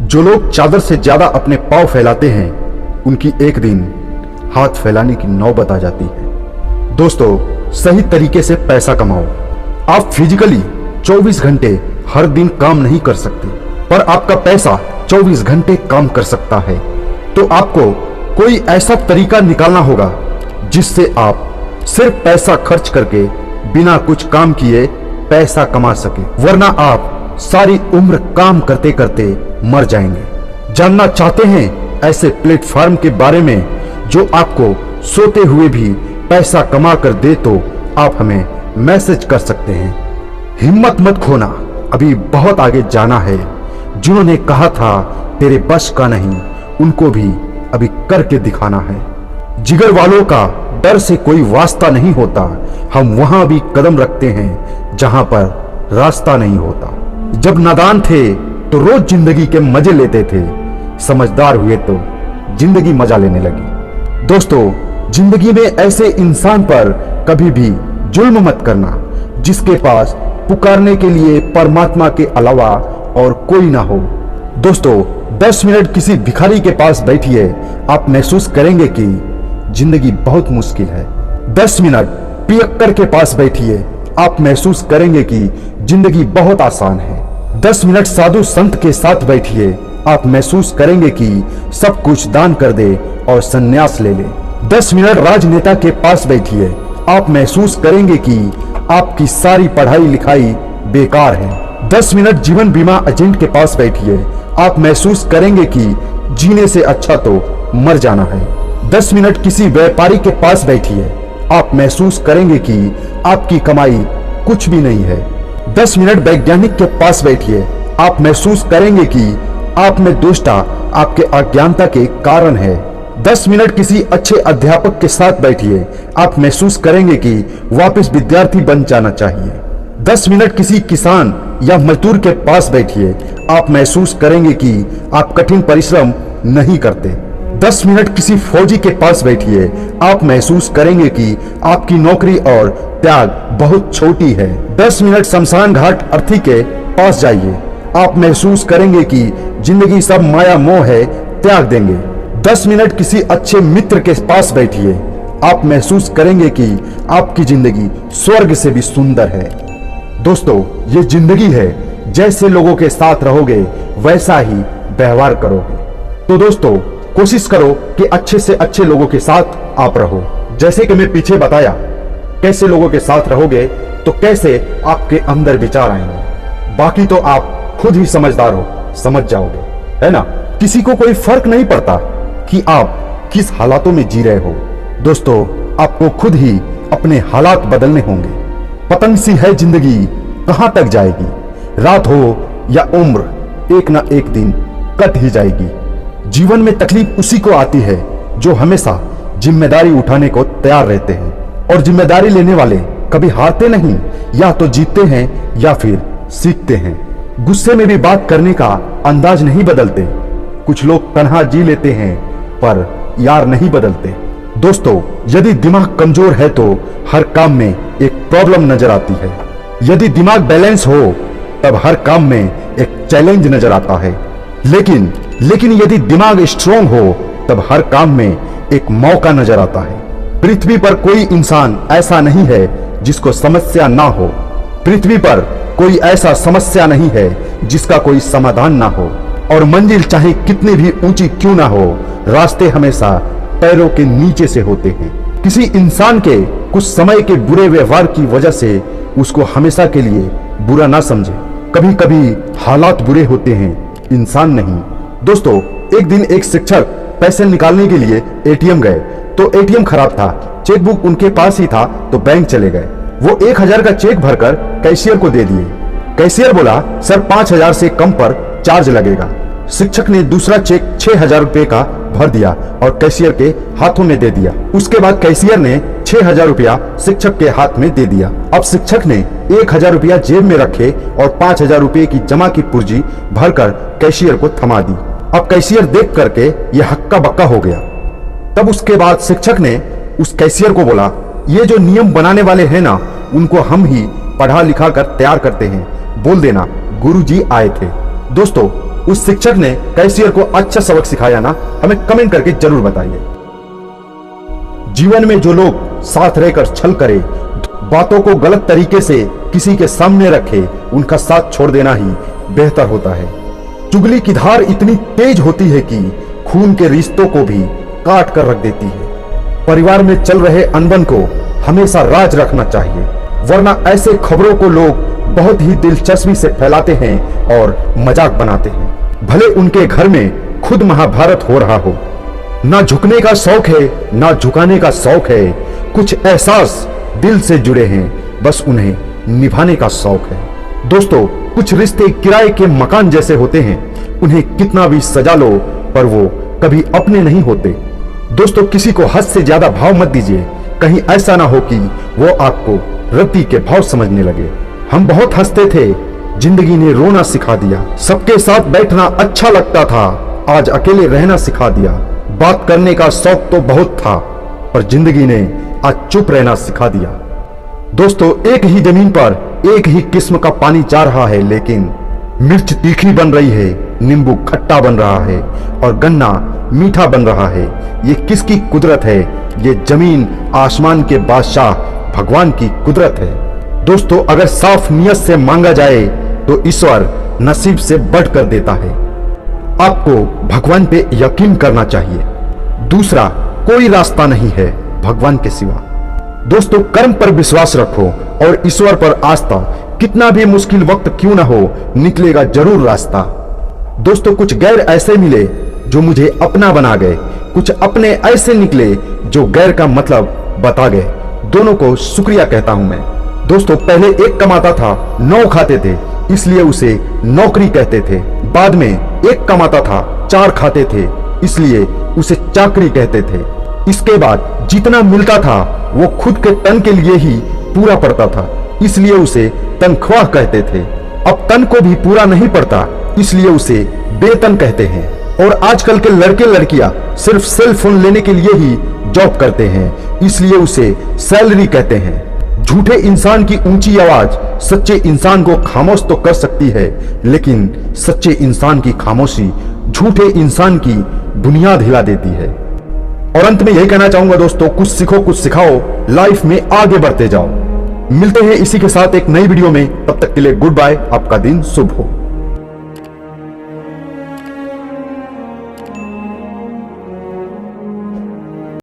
जो लोग चादर से ज्यादा अपने पांव फैलाते हैं, उनकी एक दिन हाथ फैलाने की नौबत आ जाती है। दोस्तों, सही तरीके से पैसा कमाओ। आप फिजिकली 24 घंटे हर दिन काम नहीं कर सकते, पर आपका पैसा 24 घंटे काम कर सकता है। तो आपको कोई ऐसा तरीका निकालना होगा जिससे आप सिर्फ पैसा खर्च करके बिना कुछ काम किए पैसा कमा सके, वरना आप सारी उम्र काम करते करते मर जाएंगे। जानना चाहते हैं ऐसे प्लेटफॉर्म के बारे में जो आपको सोते हुए भी पैसा कमा कर दे, तो आप हमें मैसेज कर सकते हैं। हिम्मत मत खोना, अभी बहुत आगे जाना है। जिन्होंने कहा था तेरे बस का नहीं, उनको भी अभी करके दिखाना है। जिगर वालों का डर से कोई वास्ता नहीं होता। हम वहां भी कदम रखते हैं जहां पर रास्ता नहीं होता। जब नादान थे तो रोज जिंदगी के मजे लेते थे, समझदार हुए तो जिंदगी मजा लेने लगी। दोस्तों, जिंदगी में ऐसे इंसान पर कभी भी जुल्म मत करना जिसके पास पुकारने के लिए परमात्मा के अलावा और कोई ना हो। दोस्तों, 10 मिनट किसी भिखारी के पास बैठिए, आप महसूस करेंगे कि जिंदगी बहुत मुश्किल है। 10 मिनट पियक्कर के पास बैठिए, आप महसूस करेंगे कि जिंदगी बहुत आसान है। 10 मिनट साधु संत के साथ बैठिए, आप महसूस करेंगे कि सब कुछ दान कर दे और संन्यास ले ले। 10 मिनट राजनेता के पास बैठिए, आप महसूस करेंगे कि आपकी सारी पढ़ाई लिखाई बेकार है। 10 मिनट जीवन बीमा एजेंट के पास बैठिए, आप महसूस करेंगे कि जीने से अच्छा तो मर जाना है। 10 मिनट किसी व्यापारी के पास बैठिए, आप महसूस करेंगे कि आपकी कमाई कुछ भी नहीं है। 10 मिनट वैज्ञानिक के पास बैठिए, आप महसूस करेंगे कि आप में दुष्टता आपके अज्ञानता के कारण है। 10 मिनट किसी अच्छे अध्यापक के साथ बैठिए, आप महसूस करेंगे कि वापस विद्यार्थी बन जाना चाहिए। 10 मिनट किसी किसान या मजदूर के पास बैठिए, आप महसूस करेंगे कि आप कठिन परिश्रम नहीं करते। 10 मिनट किसी फौजी के पास बैठिए, आप महसूस करेंगे कि आपकी नौकरी और त्याग बहुत छोटी है। 10 मिनट शमशान घाट अर्थी के पास जाइए, आप महसूस करेंगे कि जिंदगी सब माया मोह है, त्याग देंगे। 10 मिनट किसी अच्छे मित्र के पास बैठिए, आप महसूस करेंगे कि आपकी जिंदगी स्वर्ग से भी सुंदर है। दोस्तों, ये जिंदगी है, जैसे लोगों के साथ रहोगे वैसा ही व्यवहार करोगे। तो दोस्तों, कोशिश करो कि अच्छे से अच्छे लोगों के साथ आप रहो। जैसे कि मैं पीछे बताया, कैसे लोगों के साथ रहोगे तो कैसे आपके अंदर विचार आएंगे। बाकी तो आप खुद ही समझदार हो, समझ जाओगे, है ना। किसी को कोई फर्क नहीं पड़ता कि आप किस हालातों में जी रहे हो। दोस्तों, आपको खुद ही अपने हालात बदलने होंगे। पतंग सी है जिंदगी, कहां तक जाएगी। रात हो या उम्र, एक ना एक दिन कट ही जाएगी। जीवन में तकलीफ उसी को आती है जो हमेशा जिम्मेदारी उठाने को तैयार रहते हैं, और जिम्मेदारी लेने वाले कभी हारते नहीं, या तो जीतते हैं या फिर सीखते हैं। गुस्से में भी बात करने का अंदाज नहीं बदलते। कुछ लोग तन्हा जी लेते हैं पर यार नहीं बदलते। दोस्तों, यदि दिमाग कमजोर है तो हर काम में एक प्रॉब्लम नजर आती है। यदि दिमाग बैलेंस हो तब हर काम में एक चैलेंज नजर आता है। लेकिन यदि दिमाग स्ट्रांग हो तब हर काम में एक मौका नजर आता है। पृथ्वी पर कोई इंसान ऐसा नहीं है जिसको समस्या ना हो। पृथ्वी पर कोई ऐसा समस्या नहीं है जिसका कोई समाधान ना हो। और मंजिल चाहे कितनी भी ऊंची क्यों ना हो, रास्ते हमेशा पैरों के नीचे से होते हैं। किसी इंसान के कुछ समय के बुरे व्यवहार की वजह से उसको हमेशा के लिए बुरा ना समझे। कभी कभी हालात बुरे होते हैं, इंसान नहीं। दोस्तों, एक दिन एक शिक्षक पैसे निकालने के लिए एटीएम गए तो एटीएम खराब था। चेकबुक उनके पास ही था तो बैंक चले गए। वो 1000 का चेक भरकर कैशियर को दे दिए। कैशियर बोला, सर 5000 से कम पर चार्ज लगेगा। शिक्षक ने दूसरा चेक 6000 रुपए का भर दिया और कैशियर के हाथों में दे दिया। उसके बाद कैशियर ने 6000 रुपया शिक्षक के हाथ में दे दिया। अब शिक्षक ने 1000 रुपया जेब में रखे और 5000 रुपए की जमा की पूंजी भरकर कैशियर को थमा दी। अब कैशियर देख करके ये हक्का बक्का हो गया। तब उसके बाद शिक्षक ने उस कैशियर को बोला, ये जो नियम बनाने वाले हैं ना, उनको हम ही पढ़ा लिखा कर तैयार करते हैं, बोल देना गुरुजी आए थे। दोस्तों, उस शिक्षक ने कैशियर को अच्छा सबक सिखाया ना, हमें कमेंट करके जरूर बताइए। जीवन में जो लोग साथ रहकर छल करे, बातों को गलत तरीके से किसी के सामने रखे, उनका साथ छोड़ देना ही बेहतर होता है। चुगली की धार इतनी तेज होती है कि खून के रिश्तों को भी काट कर रख देती है। परिवार में चल रहे अनबन को हमेशा राज रखना चाहिए, वरना ऐसे खबरों को लोग बहुत ही दिलचस्पी से फैलाते हैं और मजाक बनाते हैं। भले उनके घर में खुद महाभारत हो रहा हो। ना झुकने का शौक है, ना झुकाने का शौक है, कुछ एहसास दिल से जुड़े हैं, बस उन्हें निभाने का शौक है। दोस्तों, कुछ रिश्ते किराए के मकान जैसे होते हैं, उन्हें कितना भी सजा लो पर वो कभी अपने नहीं होते। दोस्तों, किसी को हद से ज्यादा भाव मत दीजिए, कहीं ऐसा ना हो कि वो आपको रत्ती के भाव समझने लगे। हम बहुत हंसते थे, जिंदगी ने रोना सिखा दिया। सबके साथ बैठना अच्छा लगता था, आज अकेले रहना सिखा दिया। बात करने का शौक तो बहुत था, पर जिंदगी ने आज चुप रहना सिखा दिया। दोस्तों, एक ही जमीन पर एक ही किस्म का पानी जा रहा है, लेकिन मिर्च तीखी बन रही है, नींबू खट्टा बन रहा है और गन्ना मीठा बन रहा है। ये किसकी कुदरत है? ये जमीन आसमान के बादशाह भगवान की कुदरत है। दोस्तों, अगर साफ नियत से मांगा जाए तो ईश्वर नसीब से बढ़कर देता है। आपको भगवान पे यकीन करना चाहिए, दूसरा कोई रास्ता नहीं है भगवान के सिवा। दोस्तों, कर्म पर विश्वास रखो और ईश्वर पर आस्था। कितना भी मुश्किल वक्त क्यों ना हो, निकलेगा जरूर रास्ता। दोस्तों, कुछ गैर ऐसे मिले जो मुझे अपना बना गए, कुछ अपने ऐसे निकले जो गैर का मतलब बता गए। दोनों को शुक्रिया कहता हूं मैं। दोस्तों, पहले एक कमाता था, 9 खाते थे, इसलिए उसे नौकरी कहते थे। बाद में एक कमाता था, 4 खाते थे, इसलिए उसे चाकरी कहते थे। इसके बाद जितना मिलता था वो खुद के तन के लिए ही पूरा पड़ता था, इसलिए उसे तनख्वाह कहते थे। अब तन को भी पूरा नहीं पड़ता, इसलिए उसे वेतन कहते हैं। और आजकल के लड़के लड़कियां सिर्फ सेल फोन लेने के लिए ही जॉब करते हैं, इसलिए उसे सैलरी कहते हैं। झूठे इंसान की ऊंची आवाज सच्चे इंसान को खामोश तो कर सकती है, लेकिन सच्चे इंसान की खामोशी झूठे इंसान की बुनियाद हिला देती है। और अंत में यही कहना चाहूंगा दोस्तों, कुछ सीखो कुछ सिखाओ, लाइफ में आगे बढ़ते जाओ। मिलते हैं इसी के साथ एक नई वीडियो में, तब तक के लिए गुड बाय, आपका दिन शुभ हो।